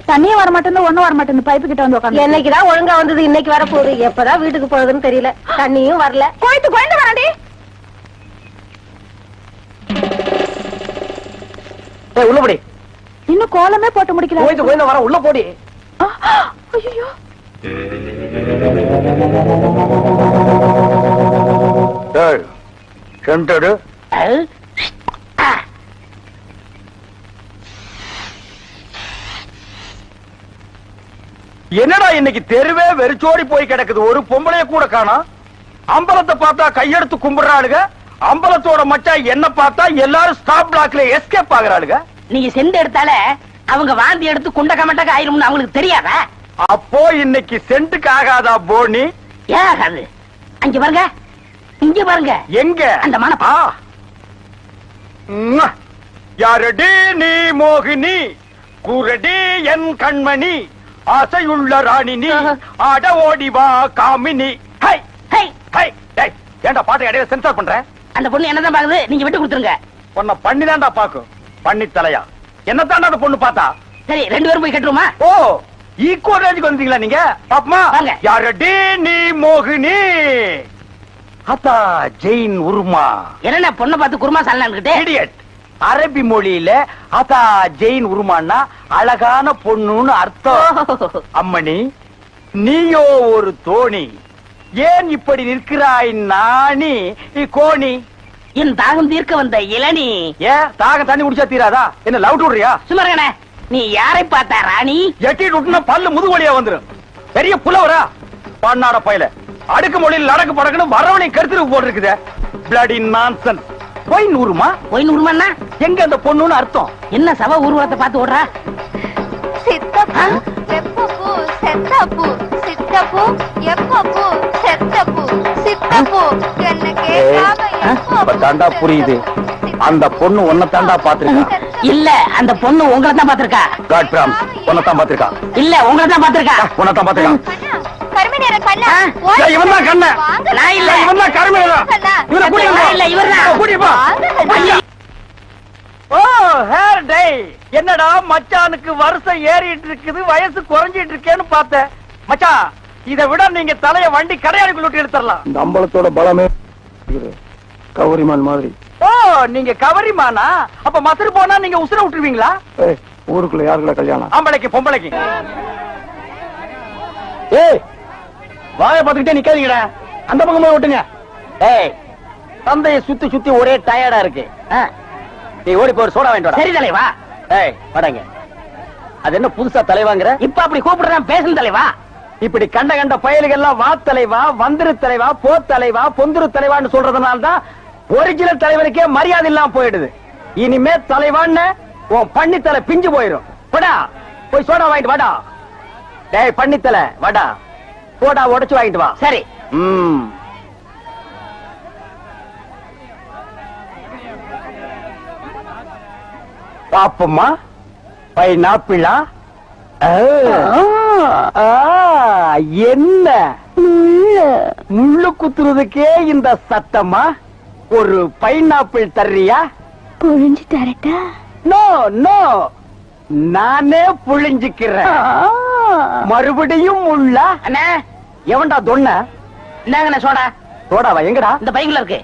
தண்ணியும் வர மாட்டேன், ஒண்ணும் வர மாட்டேன். பைப்பு கிட்ட வந்து உட்காந்து. என்னைக்குதான் ஒழுங்கா வந்தது, இன்னைக்கு வர போகுது. எப்பதான் வீட்டுக்கு போகுதுன்னு தெரியல. தண்ணியும் வரல. கோயிட்டு வராண்டி. உள்ளபடி இன்னும் கோலமே போட்டு முடிக்கல. கோயிந்து வர உள்ள போடி. ஐயோ சென்டடு என்னடா இன்னைக்கு தெருவே வெறிச்சோடி போய் கிடக்குது. ஒரு பொம்பளைய கூட காணோம். அம்பலத்தை பார்த்தா கையெடுத்து கும்பிடுறாளுங்க. அம்பலத்தோட மச்சா என்ன பார்த்தா எல்லாரும் ஸ்டாப் பிளாக்ல எஸ்கேப் ஆகுறாளுங்க. நீங்க செண்டு எடுத்தால அவங்க வாந்தி எடுத்து குண்ட கமட்டக்க ஆயிரும்னு அவங்களுக்கு தெரியாதா? அப்போ இன்னைக்கு சென்ட்டுக்கு ஆகாதா போனி? ஏன் ஆகாது? அங்க பாருங்க, இங்க பாருங்க. எங்க அந்த மனப்பா யாரடி நீ மோகினி, கூரடி என் கண்மணி, ஆசையுள்ள ராணினி, ஆட ஓடி வா காமினி. High high high. டேய், ஏன்டா பாட்டை இடையில சென்சார் பண்ற? அந்த பொண்ணு என்னதான் பாக்குது, நீங்க விட்டு கொடுத்துருங்க. உன்னை பண்ணிதான்டா பாக்கும். பண்ணி தலையா என்னத்தாண்டா அந்த பொண்ணு பார்த்தா? சரி, 2 பேரும் போய் கட்டுருமா? ஓ, ஈக்குவல் ரேஞ்சுக்கு வந்தீங்களா நீங்க? பாப்பமா, யாரடி நீ மோகினி, அத்தா ஜெயின் உருமா. என்ன பொண்ணை பார்த்து குருமா சாலன்னுகிட்டே? இடியட். அரபி மொழியில அத்தா ஜெயின் உருமான்னா அழகான பொண்ணுன்னு அர்த்தம். அம்மணி, நீயோ ஒரு தோணி, ஏன் இப்படி நிற்கிறாய் நாணி கோணி? என் தாகம் தீர்க்க வந்த இளநீ. ஏன் தாகம் தண்ணி குடிச்சா தீராதா? என்ன லவ் விடுறியா? சுமரகனே, நீ யாரை பார்த்தா ராணி? எட்டிட்டு விட்டுனா பல்லு முதுகு வழியா வந்துரும். பெரிய புலவரா பண்ணாட பையல. அடுக்கு மொழியில் நடக்கு படக்குன்னு வரவனை கருத்துருக்கு போட்டிருக்குது. Bloody nonsense. போய் நூறுமா? போய் நூறுமான்னா எங்க அந்த பொண்ணுன்னு அர்த்தம்? என்ன சவ ஊர்வலத்தை பார்த்து ஓடுறா? சித்தப்பூ எப்பப்பூ செத்தப்பூ, சித்தப்பூ எப்பப்பூ செத்தப்பூ, சித்தப்பூ என்ன கேட்காம தாண்டா புரியுது. அந்த பொண்ணு உன்னை தாண்டா பாத்துருக்கா. இல்ல, அந்த பொண்ணு உங்களை தான் பாத்திருக்கா. காட் பிராம்ஸ், உன்னை தான் பாத்துருக்கா. இல்ல, உங்களை தான் பாத்திருக்கா. உன்னை தான் பாத்துருக்கா. கருமை நேர கண்ணா, இவன் தான் கண்ண. நான் இல்ல, இவன் தான் கருமை நேரம். இவனை கூட்டி வா. இல்ல, இவர்தான். கூட்டி வா. ஓ, ஹேர் டை. என்னடா மச்சானுக்கு வருஷம் ஏறிட்டு இருக்குது, வயசு குறைஞ்சிட்டு இருக்கேன்னு பார்த்தேன். மச்சான், இதை விட நீங்க தலைய வண்டி கடையாளுக்குள்ள விட்டு எடுத்துடலாம். இந்த அம்பலத்தோட பலமே கவரிமான் மாதிரி. ஓ, நீங்க கவரிமானா? அப்ப மசரு போனா நீங்க உசுர விட்டுருவீங்களா? ஊருக்குள்ள யாருக்குள்ள கல்யாணம்? ஆம்பளைக்கு பொம்பளைக்கு. ஏய், வாய பாத்துக்கிட்டே நிக்காதீங்கடா, அந்த பக்கமா விட்டுங்க. ஏய், தந்தைய சுத்தி சுத்தி ஒரே டயர்டா இருக்கு. நீ ஓடி போய் சோடா வாங்கிட்டு. சரி தலைவா. ஏய், வாடங்க. அது என்ன புதுசா தலைவாங்கற? இப்ப அப்படி கூப்பிடுறான், பேசும் தலைவா. இப்படி கண்ட கண்ட பயலுகள் எல்லாம் வா தலைவா, வந்துரு தலைவா, போ தலைவா, பொந்துரு தலைவான்னு சொல்றதுனால தான் ஒரிஜினல் தலைவருக்கே மரியாதை இல்லாம போயிடுது. இனிமே தலைவான்னு உன் பண்ணித்தலை பிஞ்சு போயிடும். போடா, போய் சோடா வாங்கிட்டு வாடா. டேய் பண்ணித்தலை, வாடா, சோடா உடைச்சு வாங்கிட்டு வா. சரி. பாப்பம்மா, பைனாப்பிளா? என்ன முள்ளு குத்துறதுக்கே இந்த சத்தமா? ஒரு பைனாப்பிள் தர்றியா? புழிஞ்சு தரட்டா? நோ நோ, நானே புழிஞ்சுக்கிறேன். மறுபடியும் முள்ள? அண்ணே, எவன்டா தொன்ன? இந்தாங்கண்ணே சோடா. சோடாவா? எங்கடா? இந்த பைக்குள்ள இருக்கு.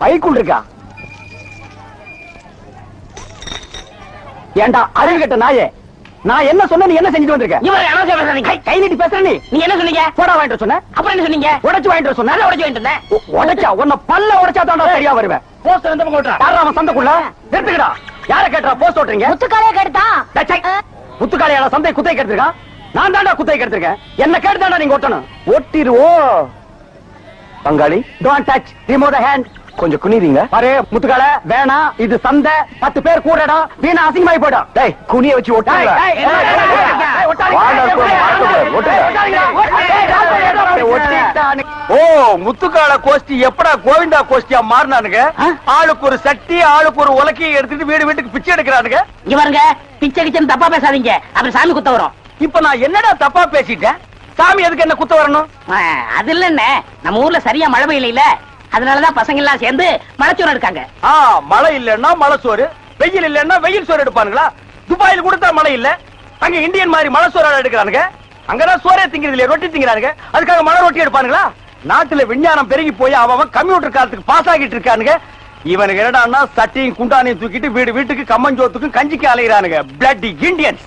பைக்குள் இருக்கா? ஏண்டா அறிவு கட்ட நாயே, நான் என்ன சொன்ன, நீ என்ன செஞ்சுட்டு வந்திருக்க? இவரை அனாவசியம் பேசுறீங்க. கை நீட்டி பேசுற நீ. நீ என்ன சொன்னீங்க? சோடா வாங்கிட்டு சொன்ன. அப்புறம் என்ன சொன்னீங்க? உடைச்சு வாங்கிட்டு சொன்ன. உடைச்சு வாங்கிட்டு இருந்தேன். உடைச்சா? உன்னை பல்ல உடைச்சா தான்டா சரியா வருவேன். போஸ்ட் எந்த பக்கம் ஓட்டுறா? யாரா அவன் சந்தைக்குள்ள? நிறுத்துக்கடா. யார கேட்டா போஸ்ட் ஓட்டுறீங்க? முத்துக்காலைய கேட்டா? முத்துக்காலையால சந்தை குத்தை கெடுத்திருக்கான். நான் தாண்டா குத்தை கெடுத்திருக்கேன். என்ன கேட்டு தாண்டா நீங்க ஒட்டணும். ஒட்டிருவோம். பங்காளி, don't touch, remove the hand. கொஞ்சம் குனிறீங்க பாரு. முத்துக்கால வேணாம், இது சந்தை, 10 பேர் கூடடா, வீணா அசிங்கமாயி போய்டும். டேய், குனிய வச்சு ஒட்டாங்க. ஓ, முத்துக்கால கோஷ்டி எப்படா கோவிந்தா கோஷ்டியா மாறினானுங்க? ஆளுக்கு ஒரு சட்டி, ஆளுக்கு ஒரு உலக்கையை எடுத்துட்டு வீடு வீட்டுக்கு பிச்சை எடுக்கிறானுங்க. இங்க பாருங்க, பிச்சை கிச்சன் தப்பா பேசாதீங்க, அப்புறம் சாமி குத்த வரும். இப்ப நான் என்னடா தப்பா பேசிட்டேன்? சாமி எதுக்கு என்ன குத்த வரணும்? அது இல்லன்னு, நம்ம ஊர்ல சரியா மழை பெய்யல, அதனாலதான் பசங்க எல்லாம் சேர்ந்து மலைச்சோறு எடுக்காங்க. மழை இல்லன்னா மலை சோறு, வெயில் இல்லன்னா வெயில் சோறு எடுப்பானுங்களா? துபாயில் கொடுத்தா மழை இல்ல, அங்க இந்தியன் மாதிரி மலை சோறு எடுக்கிறானுங்க. அங்கதான் சோறே திங்கிறது இல்லையா, ரொட்டி திங்கிறானுங்க. அதுக்காக மலை ரொட்டி எடுப்பானுங்களா? நாட்டுல விஞ்ஞானம் பெருகி போய் அவன் கம்ப்யூட்டர் காலத்துக்கு பாஸ் ஆகிட்டு இருக்கானுங்க. இவனுக்கு என்னடான்னா சட்டியும் குண்டானையும் தூக்கிட்டு வீடு வீட்டுக்கு கம்மஞ்சோத்துக்கும் கஞ்சிக்கு அலைகிறானுங்க. Bloody Indians.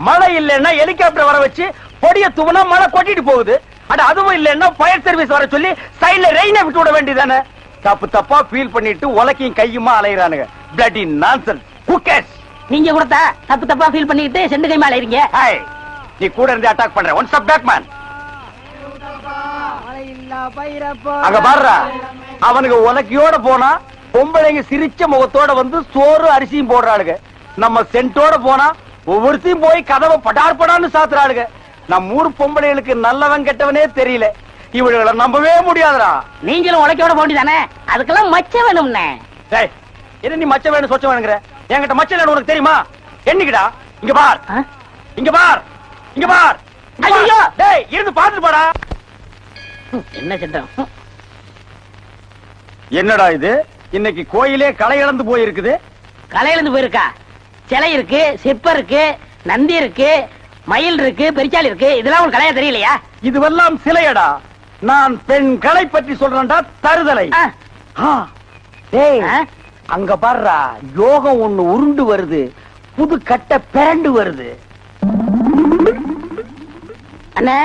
மழை இல்லைன்னா ஹெலிகாப்டர் வர வச்சு பொடிய தூவனா மழை கொட்டிட்டு போகுது. அட அதுவும் இல்லைன்னா ஃபயர் சர்வீஸ் வர சொல்லி சைடுல ரெயினை விட்டு விட வேண்டியதானே. தப்பு தப்பா ஃபீல் பண்ணிட்டு உலக்கையும் கையுமா அலைகிறானுங்க. Bloody nonsense. குக்கர்ஸ். நீங்க கொடுத்தா தப்பு தப்பா ஃபீல் பண்ணிட்டு செண்டு கை மேல இருங்க. ஹாய், நீ கூட இருந்து அட்டாக் பண்ற. One step back man. அங்க பாருடா, அவனுக்கு உலக்கையோட போனா பொம்பளைங்க சிரிச்ச முகத்தோட வந்து சோறு அரிசியும் போடுறாளுங்க. நம்ம சென்ட்டோட போனா ஒவ்வொருத்தையும் போய் கதவை படார் படான்னு சாத்துறாளுங்க. நம்ம ஊர் பொம்பளைகளுக்கு நல்லவன் கெட்டவனே தெரியல. இவளுகளை நம்பவே முடியாதுடா. நீங்களும் உழைக்கோட போண்டிதானே, அதுக்கெல்லாம் மச்சம் வேணும்னே. டேய், என்ன நீ மச்ச வேணும் சொச்ச வேணுங்கிற? என்கிட்ட மச்ச இல்லன்னு உனக்கு தெரியுமா? என்னைக்குடா? இங்க பார், இங்க பார், இங்க பார். ஐயோ, டேய் இருந்து பாத்துட்டு போடா. என்ன சட்டம்? என்னடா இது? இன்னைக்கு கோயிலே களை இழந்து போயிருக்குது. கலையிலிருந்து போயிருக்கா? சிலை இருக்கு, சிற்பம் இருக்கு, நந்தி இருக்கு, மயில் இருக்கு, பெரிச்சாலி இருக்கு. இதெல்லாம் உங்களுக்கு கலையா தெரியலையா? இதுவெல்லாம் சிலையடா. நான் பெண்களை பற்றி சொல்றேன்டா. தருதலை. டேய், அங்க பாருடா, யோகம் ஒண்ணு உருண்டு வருது. புது கட்ட பிறண்டு வருது. அண்ணே,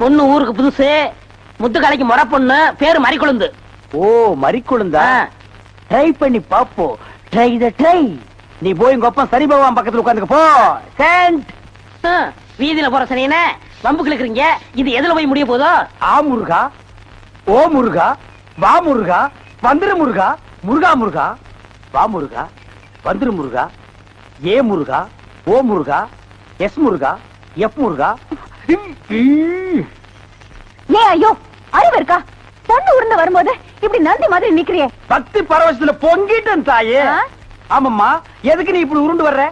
பொண்ணு ஊருக்கு புதுசு, முத்துக்கலைக்கு முறை பொண்ணு, பேரு மறிக்குழுந்து. ஓ, மறிக்குழுந்தா? ட்ரை பண்ணி பாப்போம். ட்ரை த ட்ரை. நீ போய் உங்க அப்பா சரி பகவான் பக்கத்துல உட்காந்துக்க போ. சென்ட். வீதியில போற சனியனே வம்பு கிழக்குறீங்க. இது எதுல போய் முடிய போதோ? ஆ முருகா, ஓ முருகா, வா முருகா, வந்துரு முருகா, முருகா முருகா, வா முருகா, வந்துரு முருகா, ஏ முருகா, ஓ முருகா, எஸ் முருகா, எஃப் முருகா. ஏ ஐயோ, அறிவு இருக்கா? பொண்ணு உருண்டு வரும்போது இப்படி நந்தி மாதிரி நிக்கிறியே. பக்தி பரவசத்துல பொங்கிட்டேன் தாயே. ஆமாம்மா, எதுக்கு நீ இப்படி உருண்டு வர்ற?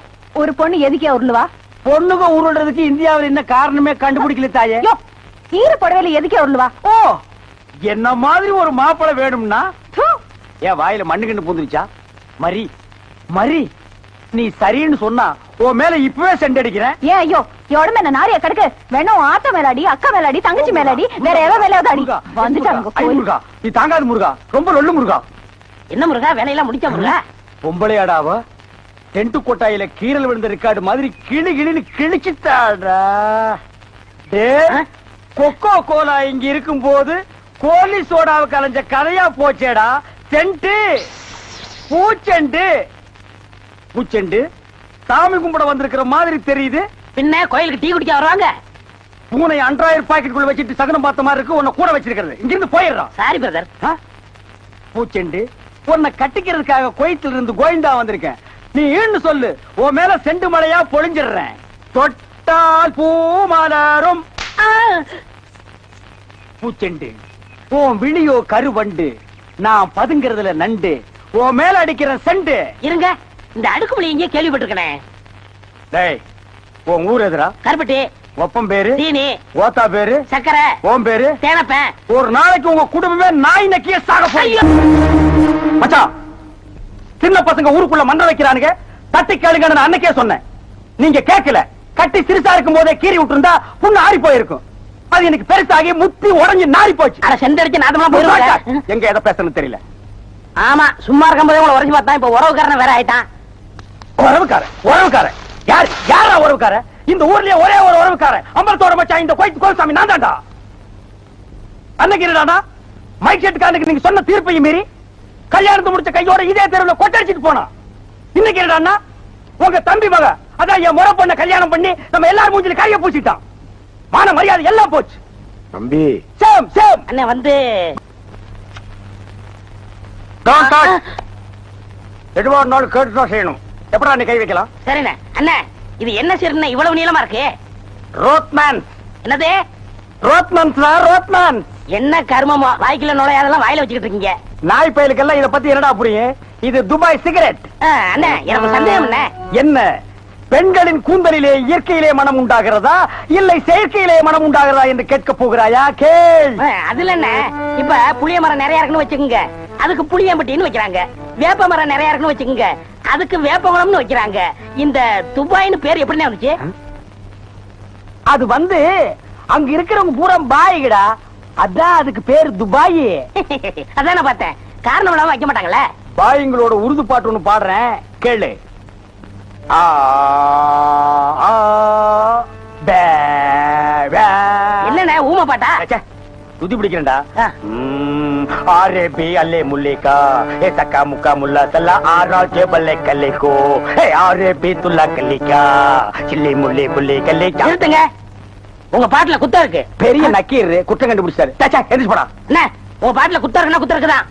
ஒரு பொண்ணு எதுக்கே உருளுவா? பொண்ணுங்க உருள்றதுக்கு இந்தியாவில் என்ன காரணமே கண்டுபிடிக்கல தாயே. ஈர புடவையில எதுக்கே உருளுவா? ஓ, என்ன மாதிரி ஒரு மாப்பிளை வேணும்னா ஏன் வாயில மண்ணுகிண்டு பூந்துருச்சா? மரி மரி, நீ சரின்னு சொன்னா உன் மேல இப்பவே செண்டடிக்கிறேன். ஏன் ஐயோ, எவ்வளவு என்ன நாரிய கடுக்கு வேணும்? ஆத்த மேலாடி, அக்கா மேலாடி, தங்கச்சி மேலாடி, வேற எவ மேலாவது அடி. வந்துட்டாங்க முருகா, நீ தாங்காது முருகா, ரொம்ப லொல்லு முருகா. என்ன முருகா, வேலையெல்லாம் முடிச்ச முருகா? பொம்பளையாடாவ டென்ட் கொட்டாயில கீரல் விழுந்த ரெக்கார்டு மாதிரி கிளி கிளின்னு கிழிச்சுட்டாடா. கொக்கோ கோலா இங்க இருக்கும் போது கோலி சோடாவை கலைஞ்ச கதையா போச்சேடா. சென்ட் பூச்செண்டு பூச்செண்டு சாமி கும்பிட வந்திருக்கிற மாதிரி தெரியுது. பின்ன கோயிலுக்கு டீ குடிக்க வருவாங்க. பூனை அன்றாயிரம் பாக்கெட்டுக்குள்ள வச்சுட்டு சகனம் பார்த்த மாதிரி இருக்கு. உன்னை கூட வச்சிருக்கிறது. இங்கிருந்து போயிடுறான். Sorry brother. பூச்செண்டு, உன்னை கட்டிக்கிறதுக்காக கோயத்துல இருந்து கோயந்தா வந்திருக்கேன். நீ ஏன்னு சொல்லு, உன் மேல செண்டு மலையா பொழிஞ்சிடுறேன். தொட்டால் பூ மலரும். பூச்செண்டு, உன் விழியோ கருவண்டு, நான் பதுங்கிறதுல நண்டு. உன் மேல அடிக்கிற செண்டு. இருங்க, இந்த அடுக்குமொழி எங்கே கேள்விப்பட்டிருக்கேன். டேய், உன் ஊர் எதுரா? கருப்பட்டி. ஒப்பம் பேரு? தீனி. ஓத்தா பேரு? சக்கரை. ஓம் பேரு? தேனப்பேன். ஒரு நாளைக்கு உங்க குடும்பமே நாய் நக்கிய சாக போய். மச்சான், சின்ன பசங்க ஊருக்குள்ள மன்ற வைக்கிறானுங்க, தட்டி கேளுங்க. அன்னைக்கே சொன்னேன், நீங்க கேட்கல. கட்டி சிறுசா இருக்கும் போதே கீறி விட்டுருந்தா புண்ணு ஆறி போயிருக்கும். அது எனக்கு பெருசாகி முத்தி உடஞ்சி நாரி போச்சு. அட செந்தடிச்சு நாதமா போயிருவாங்க. எங்க எதை பேசணும் தெரியல. ஆமா, சும்மா இருக்கும் போதே உங்களை உரைச்சு பார்த்தா இப்ப உறவுக்காரன் வேற ஆயிட்டான். உறவுக்காரன்? உறவுக்காரன் யார்? யாரா உறவுக்காரன்? இந்த ஊர்லயே ஒரே ஒரு உறவுக்காரன் அம்பலத்தோட மச்சான் இந்த கோயில் கோல்சாமி நான் தான்டா. அன்னைக்கு என்னடா மைக் செட்டுக்காரனுக்கு நீங்க சொன்ன தீர்ப்பையும் மீறி கல்யாணத்தை முடிச்ச கையோட இதே தெருவில் கொட்டடிச்சிட்டு போனா. இன்னைக்கு என்னடா உங்க தம்பி மக, அதான் என் முறை பொண்ண கல்யாணம் பண்ணி நம்ம எல்லாரும் மூஞ்சில கைய பூசிட்டான். மான மரியாதை எல்லாம் போச்சு. தம்பி, சேம் சேம். அண்ணன் வந்து எதுவா இருந்தாலும் கேட்டுதான் செய்யணும். எப்படா நீ கை வைக்கலாம்? சரிண்ணே. அண்ணே, இது என்ன சீர்னு இவ்வளவு நீளமா இருக்கு? ரோட்மேன். என்னது? Rodman Rodman. என்ன கர்மமோ, வாய்க்குள்ள நுழையாதெல்லாம் வாயில வச்சுக்கிட்டு இருக்கீங்க. நாய் பயலுக்கெல்லாம் இத பத்தி என்னடா புரியும்? இது துபாய் சிகரெட். அண்ணே, எனக்கு சந்தேகம் என்ன? என்ன, பெண்களின் கூந்தலிலே இயற்கையிலே மனம் உண்டாகிறதா இல்லை செயற்கையிலே மனம் உண்டாகிறதா என்று கேட்க போகிறாயா? கேள். அதுல என்ன, இப்ப புளிய மரம் நிறைய இருக்குன்னு வச்சுக்கோங்க, அதுக்கு புளியம்பட்டின்னு வைக்கிறாங்க. வேப்ப மரம் நிறைய இருக்குன்னு வச்சுக்கோங்க, அதுக்கு வேப்பகுளம்னு வைக்கிறாங்க. இந்த துபாய்னு பேர் எப்படினே வந்துச்சு? அது வந்து அங்க இருக்கிறவங்க பூரா பாய்கடா, அதான் அதுக்கு பேர் துபாய். அதான் பார்த்தேன். காரணம் இல்லாம வைக்க மாட்டாங்கல்ல. பாய்ங்களோட உருது பாட்டு ஒண்ணு பாடுறேன், கேளு. ஆ ஆ பே பே. என்னண்ணே ஊமை பாட்டா? துதி பிடிக்கிறேன்டா. ஆரே பி அல்லே முல்லேக்கா ஏ தக்கா முக்கா முல்லா தல்லா ஆரா ஜேபல்லே கல்லேக்கோ ஏ ஆரே பி துல்லா கல்லிக்கா சில்லி முல்லே புல்லே கல்லேக்கா. நிறுத்துங்க, உங்க பாட்டுல குத்தம் இருக்கு. பெரிய நக்கீர் குற்றம் கண்டுபிடிச்சாரு. எந்திரிச்சு போடா. என்ன உங்க பாட்டுல குத்தம் இருக்குன்னா குத்தம் இருக்குதான்.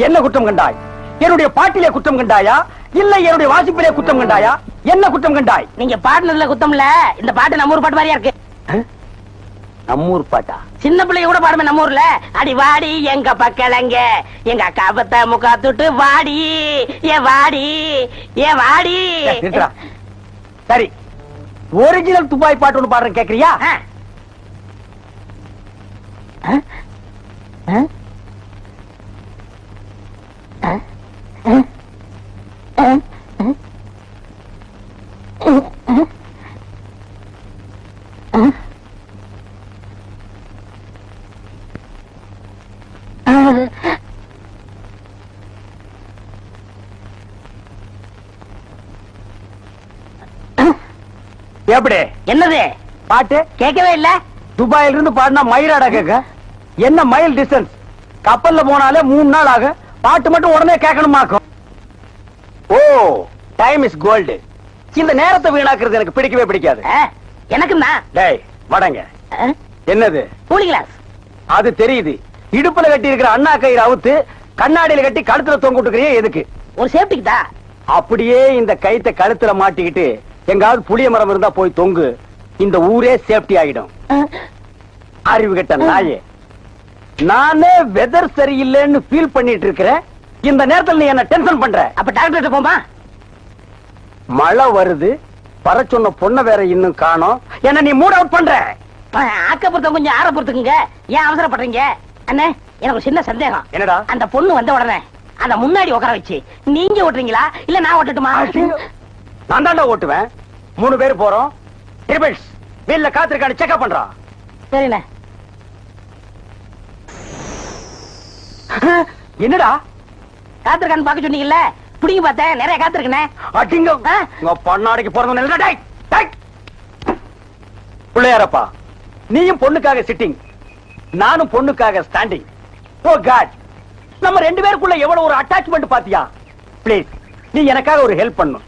என்ன குற்றம் கண்டாய்? என்னுடைய பாட்டிலே குற்றம் கண்டாயா, இல்ல என்னுடைய வாசிப்பிலே குற்றம் கண்டாயா? என்ன குற்றம் கண்டாய்? நீங்க பாட்டுனதுல குத்தம் இல்ல. இந்த பாட்டு நம்ம ஊர் பாட்டு மாதிரியா இருக்கு. நம்மூர் பாட்டா? சின்ன பிள்ளைங்க கூட பாடுமே நம்ம ஊர்ல. அடி வாடி எங்க பக்கலங்க எங்க அக்கா பத்த முக்கா துட்டு வாடி ஏ வாடி ஏ வாடி. சரி, ஒரிஜினல் துபாய் பாட்டு ஒண்ணு பாடுறேன், கேக்குறியா? எப்படி? என்னது பாட்டு கேட்கவே இல்ல. துபாயில இருந்து பாடினா மயிலாடா கேட்க. என்ன மைல் டிஸ்டன்ஸ்? கப்பல்ல போனாலே 3 நாள் ஆகும். பாட்டு மட்டும் உடனே கேட்கணுமாக்கும். ஓ, டைம் இஸ் கோல்டு. இந்த நேரத்தை வீணாக்குறது எனக்கு பிடிக்கவே பிடிக்காது. எனக்கு தான். டேய் வடங்க. என்னது? கூலி கிளாஸ். அது தெரியுது. இடுப்புல கட்டி இருக்கிற அண்ணா கயிறு அவுத்து கண்ணாடியில கட்டி கழுத்துல தொங்கிட்டுக்கிறியே எதுக்கு? ஒரு சேஃப்டிக்கு தான். அப்படியே இந்த கயித்தை கழுத்துல மாட்டிக்கிட்டு எங்காவது புளிய மரம் இருந்தா போய் தொங்கு. இந்த ஊரே சேஃப்டி ஆகிடும். அறிவு கெட்ட நாயே, நானே வெதர் சரியில்லைன்னு ஃபீல் பண்ணிட்டு இருக்கிறேன். இந்த நேரத்தில் நீ என்ன டென்ஷன் பண்ற. அப்ப டாக்டர் போமா? மழை வருது, வர சொன்ன பொண்ண வேற இன்னும் காணோம். என்ன நீ மூட் அவுட் பண்ற. ஆக்கப்புறத்த கொஞ்சம் ஆற பொறுத்துக்குங்க. ஏன் அவசரப்படுறீங்க? அண்ணே, எனக்கு ஒரு சின்ன சந்தேகம். என்னடா? அந்த பொண்ணு வந்த உடனே அத முன்னாடி உட்கார வச்சு நீங்க ஓட்டுறீங்களா இல்ல நான் ஓட்டட்டுமா? நான் தாண்டா ஓட்டுவேன். 3 பேர் போறோம். ட்ரிபிள்ஸ் வீல்ல காத்திருக்கான்னு செக்அப் பண்றான். சரிண்ணே. என்னடா காத்திருக்கான்னு பாக்க சொன்னீங்கல்ல, புடிங்க பார்த்தேன். நிறைய காத்திருக்கனே. அடிங்க உங்க பொண்ணாடிக்கு பிறந்த பிள்ளையாரப்பா, நீயும் பொண்ணுக்காக சிட்டிங், நானும் பொண்ணுக்காக ஸ்டாண்டிங். ஓ காட், நம்ம 2 பேருக்குள்ள எவ்வளவு ஒரு அட்டாச்மெண்ட் பாத்தியா? பிளீஸ், நீ எனக்காக ஒரு ஹெல்ப் பண்ணும்.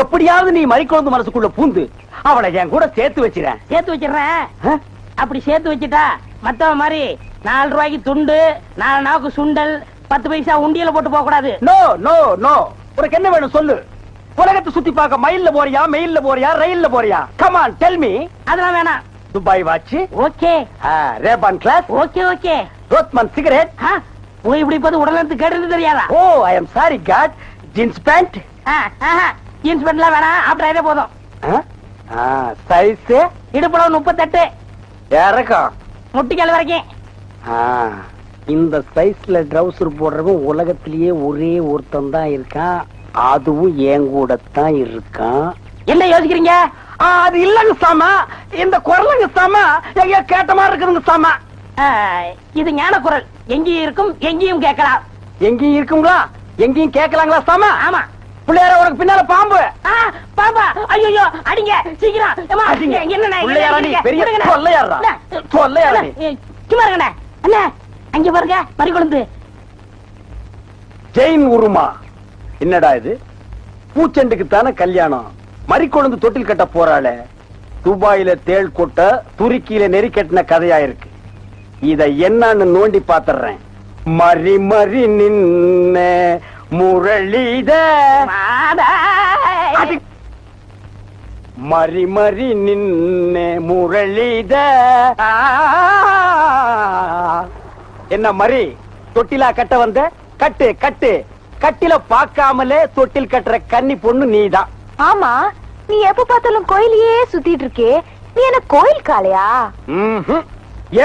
எப்படியாவது நீ மறிக்குழந்து மனசுக்குள்ள பூந்து அவளை என் கூட சேர்த்து வச்சிரேன். சேர்த்து வச்சிடறேன். அப்படி சேர்த்து வச்சுட்டா மத்தவ மாதிரி 4 ரூபாய்க்கு துண்டு, 4 நாவுக்கு சுண்டல், 10 பைசா உண்டியல போட்டு போக கூடாது. No no no. உனக்கு என்ன வேணும் சொல்லு. உலகத்தை சுத்தி பார்க்க மயில்ல போறியா, மெயில்ல போறியா, ரயில்ல போறியா? Come on tell me. அதெல்லாம் வேணாம். Dubai watch okay, Ray-Ban glass okay okay, Rothmans cigarette. இப்படி பார்த்து உடனே கேட்டது தெரியாதா? Oh I am sorry God. Jeans pant. ஜீன்ஸ் பேண்ட்லாம் வேணாம். ஆப்டர் போதும். சைஸ் இடுப்புல 38, இறக்கம் முட்டிக்கால் வரைக்கும். இந்த சைஸ்ல ட்ரவுசர் போடுறவன் உலகத்திலேயே ஒரே ஒருத்தன் தான் இருக்கான். அதுவும் என் கூட தான் இருக்கான். என்ன யோசிக்கிறீங்க? அது இல்லங்க சாமா, இந்த குரலுங்க சாமா எங்க கேட்ட மாதிரி இருக்குதுங்க சாமா. இது ஞான குரல். எங்கேயும் இருக்கும், எங்கேயும் கேட்கலாம். எங்கேயும் இருக்குங்களா, எங்கேயும் கேட்கலாங்களா சாமா? ஆமா. பிள்ளையார உனக்கு பின்னால பாம்பு. பாம்பா? ஐயோ, அடிங்க சீக்கிரம். சும்மா இருங்கண்ணே. அண்ணா, அங்க பாருங்க மறிக்குழந்து. ஜெயின் உருமா. என்னடா இது? பூச்செண்டுக்கு தானே கல்யாணம், மறிக்குழந்து தொட்டில் கட்ட போறாளே. துபாயில தேள் கொட்ட, துருக்கியில நெறி கட்டின கதையா இருக்கு. இத என்னன்னு நோண்டி பாத்துறேன். மறி மறி நின்ன முரளித, மறி மறி நின்ன முரளித. என்ன மறி, தொட்டிலா கட்ட வந்த? கட்டு கட்டு. கட்டில பாக்காமலே தொட்டில் கட்டுற கன்னி பொண்ணு நீதான். ஆமா, நீ எப்ப பார்த்தாலும் கோயிலையே சுத்திட்டு இருக்கே, நீ என்ன கோயில் காளையா?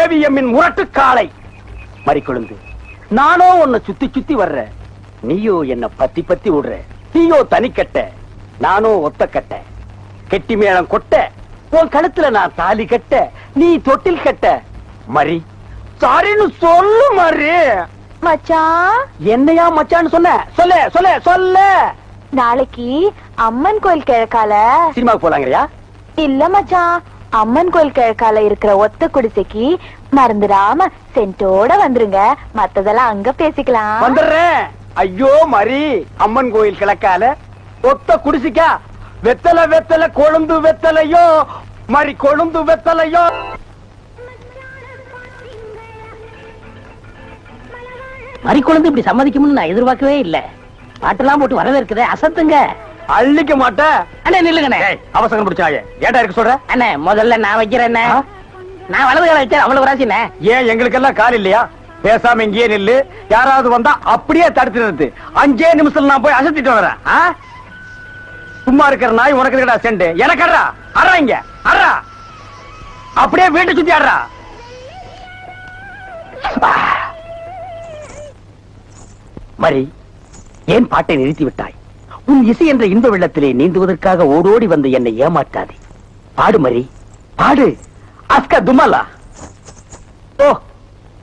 ஏவிஎம்மின் முரட்டு காளை. மறிக்குழந்து, நானோ உன்னை சுத்தி சுத்தி வர்ற, நீயோ என்ன பத்தி பத்தி விடுற. நீயோ தனிக்கட்ட, நானோ ஒத்தக்கட்ட. கெட்டி மேளம் கொட்ட, உன் கழுத்துல நான் தாலி கட்ட, நீ தொட்டில் கட்ட. மரி சாரின்னு சொல்லு மரி. மச்சான், என்னையா மச்சான்னு சொன்ன? சொல்ல சொல்ல சொல்ல. நாளைக்கு அம்மன் கோயில் கிழக்கால சினிமாக்கு போலாங்கறியா? இல்ல மச்சான், அம்மன் கோயில் கிழக்கால இருக்கிற ஒத்த குடிசைக்கு மறந்துடாம சென்ட்டோட வந்துருங்க. மத்ததெல்லாம் அங்க பேசிக்கலாம். வந்துடுறேன். ஐயோ மரி, அம்மன் கோயில் கிழக்கால ஒத்த குடிசிக்கா? வெத்தலை வெத்தலை கொழுந்து வெத்தலையோ மரி, கொழுந்து வெத்தலையோ. மறி குழந்தை இப்படி சம்மதிக்கும்னு நான் எதிர்பார்க்கவே இல்ல. பாட்டெல்லாம் போட்டு வரவேற்குதே, அசத்துங்க. அள்ளிக்க மாட்டேன். அண்ணே நில்லுங்கண்ணே. அவசரம் பிடிச்சாயே, ஏட்டா இருக்கு சொல்ற? அண்ணே முதல்ல நான் வைக்கிறேன். நான் வலது கால வச்சேன், அவ்வளவு ராசிண்ணே. ஏன் எங்களுக்கெல்லாம் கால் இல்லையா? பேசாம இங்கேயே நில்லு. யாராவது வந்தா அப்படியே தடுத்து நிறுத்து. 5 நிமிஷத்துல நான் போய் அசத்திட்டு வரேன். சும்மா இருக்கிற நாய் உனக்கு இருக்கடா செண்டு. எனக்கு அறா அறா, இங்க அறா. அப்படியே வீட்டை சுத்தி ஆடுறா. மரி, ஏன் பாட்டை நிறுத்தி விட்டாய்? உன் இசை என்ற இன்ப வெள்ளத்திலே நீந்துவதற்காக ஓடோடி வந்து என்னை ஏமாற்றாதே. பாடு மரி, பாடு. அஸ்கா துமலா. ஓ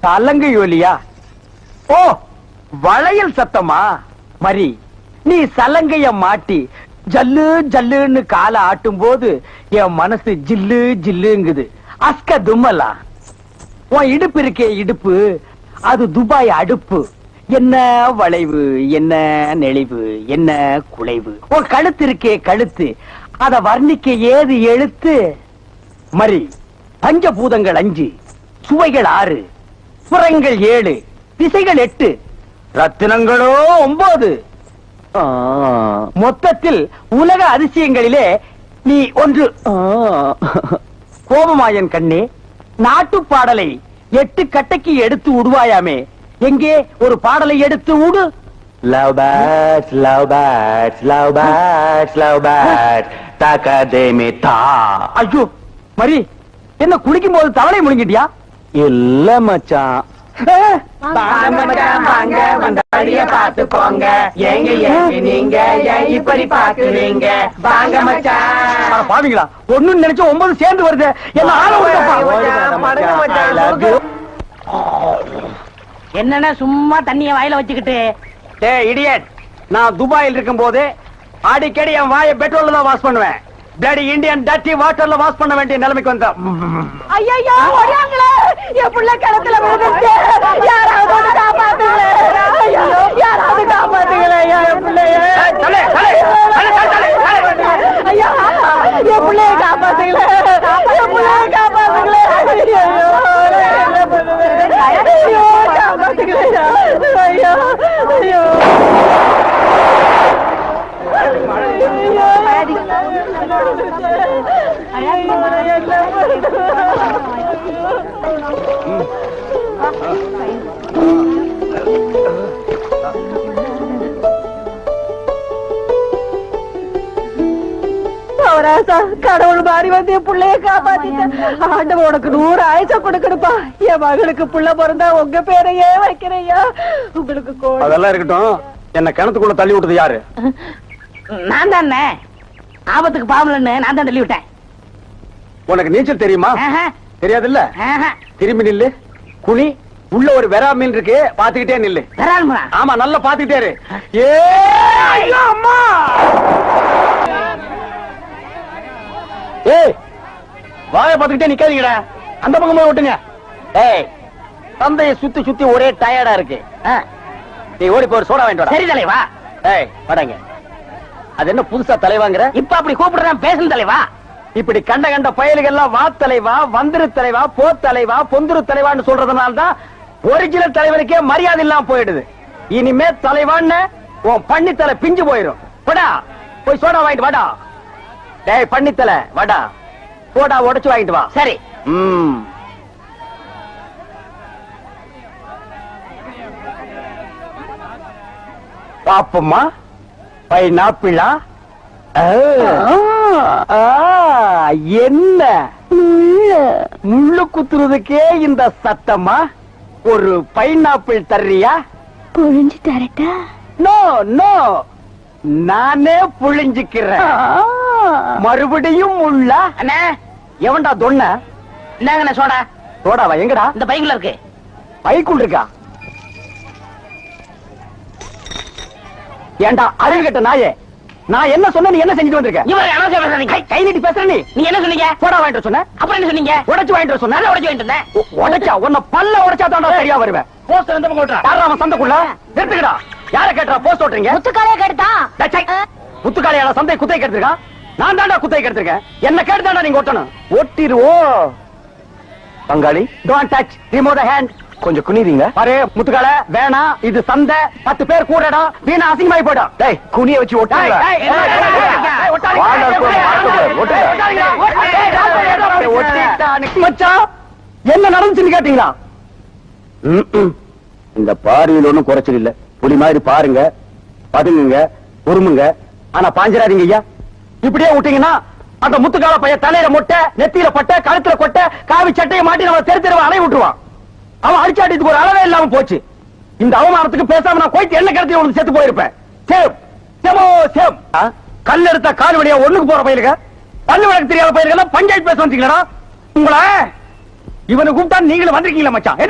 தலங்கு யோலியா? ஓ வளையல் சத்தமா? மரி, நீ சலங்கைய மாட்டி ஜல்லு ஜல்லுன்னு காலை ஆட்டும் போது என் மனசு ஜில்லு ஜில்லுங்குது. அஸ்கா துமலா. உன் இடுப்பு இருக்கே இடுப்பு, அது துபாய் அடுப்பு. என்ன வளைவு, என்ன நெளிவு, என்ன குலைவு. உன் கழுத்து இருக்கே கழுத்து, அத வர்ணிக்க ஏது எழுத்து? மரி, பஞ்சபூதங்கள் 5, சுவைகள் 6, புறங்கள் 7, திசைகள் 8, ரத்தினங்களோ 9. மொத்தத்தில் உலக அதிசயங்களிலே நீ ஒன்று. கோபமாயன் கண்ணே, நாட்டு பாடலை 8 கட்டைக்கு எடுத்து உடுவாயாமே, எங்கே ஒரு பாடலை எடுத்து உடு. Love birds, love birds, love birds, love birds, takademe ta. ஐயோ மரி, என்ன குளிக்கும் போது தவளை முழுங்கிட்டியா? இல்ல மச்சான். பார்த்து போங்க. எங்க நீங்க இப்படி பாக்குறீங்க? வாங்க மச்சான். பாவீங்களா, ஒண்ணு நினைச்சு 9 சேர்ந்து வருது. என்ன ஆள என்னன்னா சும்மா தண்ணிய வாயில வச்சுக்கிட்டு. டேய் இடியட், நான் துபாயில் இருக்கும் போது அடிக்கடி என் வாயை பெட்ரோல்ல தான் வாஷ் பண்ணுவேன். பிளடி இந்தியன் டர்ட்டி வாட்டர்ல வாஷ் பண்ண வேண்டிய நிலைமைக்கு வந்தேன். ஐயோ ஓடியாங்களே, என் புள்ள கிணத்துல விழுந்துச்சு. யாராவது வந்து காப்பாத்துங்களே. ஐயோ யாராவது காப்பாத்துங்களே. என் பிள்ளைய ஐயா, என் பிள்ளைய காப்பாத்துங்களே. என் பிள்ளைய காப்பாத்துங்களே. ஐயோ காப்பாத்துங்களே. ஐயோ ஐயோ கடவுள் மாறி வந்து என் பிள்ளைய காப்பாத்திட்டேன். ஆண்டவன் உனக்கு 100 ஆயுச கொடுக்கணுப்பா. என் மகளுக்கு புள்ள பிறந்தா உங்க பேரையே வைக்கிறையா. உங்களுக்கு அதெல்லாம் இருக்கட்டும். என்ன கிணத்துக்குள்ள தள்ளி விட்டது யாரு? நான் தானே. ஆபத்துக்கு பாவலன்னு நான் தான் தள்ளி விட்டேன். உனக்கு நீச்சல் தெரியுமா? தெரியாது இல்ல. திரும்பி நில்லு. குனி. உள்ள ஒரு வெரா மீன் இருக்கு, பாத்துக்கிட்டே நில்லு. ஆமா, நல்லா பாத்துக்கிட்டே இரு. அம்மா, ஏய் வாய பாத்துக்கிட்டே நிக்காதீங்கடா. அந்த பக்கம் போய் விட்டுங்க. ஏய், தந்தையை சுத்தி சுத்தி ஒரே டயர்டா இருக்கு. நீ ஓடி போய் சோடா வாங்கிட்டு வா. சரி தலைவா. ஏய் வாடங்க. அது என்ன புதுசா தலைவாங்கற? இப்ப அப்படி கூப்பிடுறேன், பேசணும் தலைவா. இப்படி கண்ட கண்ட பயலுகள் எல்லாம் வா தலைவா, வந்திரு தலைவா, போ தலைவா, பொந்துரு தலைவான்னு சொல்றதுனால தான் ஒரிஜினல் தலைவருக்கே மரியாதை இல்லாம போயிடுது. இனிமே தலைவான்னு உன் பண்ணித்தலை பிஞ்சு போயிடும். போடா போய் சோடா வாங்கிட்டு வாடா. டேய் பண்ணித்தலை வாடா, போடா உடைச்சு வாங்கிட்டு வா. சரி. பாப்பம்மா, பைனாப்பிளா? என்ன முள்ளு குத்துறதுக்கே இந்த சத்தமா? ஒரு பைனாப்பிள் தர்றியா? புழிஞ்சு தரட்டா? நோ நோ, நானே புழிஞ்சுக்கிறேன். மறுபடியும் உள்ள அண்ணே எவன்டா தொன்ன? என்னங்கண்ணே சோடா சோடாவா? எங்கடா? இந்த பைக்குள்ள இருக்கு. பைக்குள் இருக்கா? ஏண்டா அறிவு கட்ட நாயே, நான் என்ன சொன்ன நீ என்ன செஞ்சுட்டு வந்திருக்க? இவரு அனாவசியம் பேசுறீங்க. கை நீட்டி பேசுற நீ. நீங்க என்ன சொன்னீங்க? சோடா வாங்கிட்டு சொன்ன, அப்புறம் என்ன சொன்னீங்க? உடைச்சு வாங்கிட்டு சொன்ன. நல்லா உடைச்சு வாங்கிட்டு இருந்தேன். உடைச்சா உன்னை பல்ல உடைச்சா தான்டா சரியா வருவேன். போஸ்டர் எந்த பக்கம் ஓட்டுறா? யாரா அவன் சந்தைக்குள்ள? நிறுத்துக்கடா. யார கேட்டா போஸ்ட் ஓட்டுறீங்க? முத்துக்காலே கெடுத்தா முத்துக்காலையால சந்தை குத்தை கெடுத்திருக்கா? நான் தாண்டா குத்தை கெடுத்திருக்கேன். என்ன கேட்டு தாண்டா நீங்க ஓட்டணும். ஓட்டிருவோம். பங்காளி, don't touch, remove the hand. கொஞ்சம் குனிறீங்க பாரு. முத்துக்கால வேணாம், இது சந்தை, 10 பேர் கூடடா, வீணா அசிங்கமாயி போய்டும். டேய் குனிய வச்சு ஓட்டாங்க. மச்சான் என்ன நடந்துச்சுன்னு கேட்டீங்களா? இந்த பாரியில் ஒண்ணும் குறைச்சல் இல்ல. புலி மாதிரி பாருங்க, பதுங்குங்க, உருமுங்க, ஆனா பாஞ்சிராதீங்க ஐயா. இப்படியே விட்டீங்கன்னா அந்த முத்துக்கால பையன் தலையில மொட்டை, நெத்தியில பட்டை, கழுத்துல கொட்டை, காவி சட்டையை மாட்டி நம்ம தெரு தெருவ அலைய விட்டுருவான். அவன் அடிச்சாட்டிக்கு ஒரு அளவே இல்லாம போச்சு. இந்த அவமானத்துக்கு பேசாம நான் கோயிட்டு என்ன கிடத்தி உனக்கு செத்து போயிருப்பேன். சேம் சேமோ சேம். கல் எடுத்த கால் வழியா ஒண்ணுக்கு போற பயிலுங்க, பல்லு வழக்கு தெரியாத பயிலுங்க பஞ்சாயத்து பேச வந்தீங்களா? உங்களை இவனை கூப்பிட்டா நீங்களும் வந்திருக்கீங்களா மச்சான்?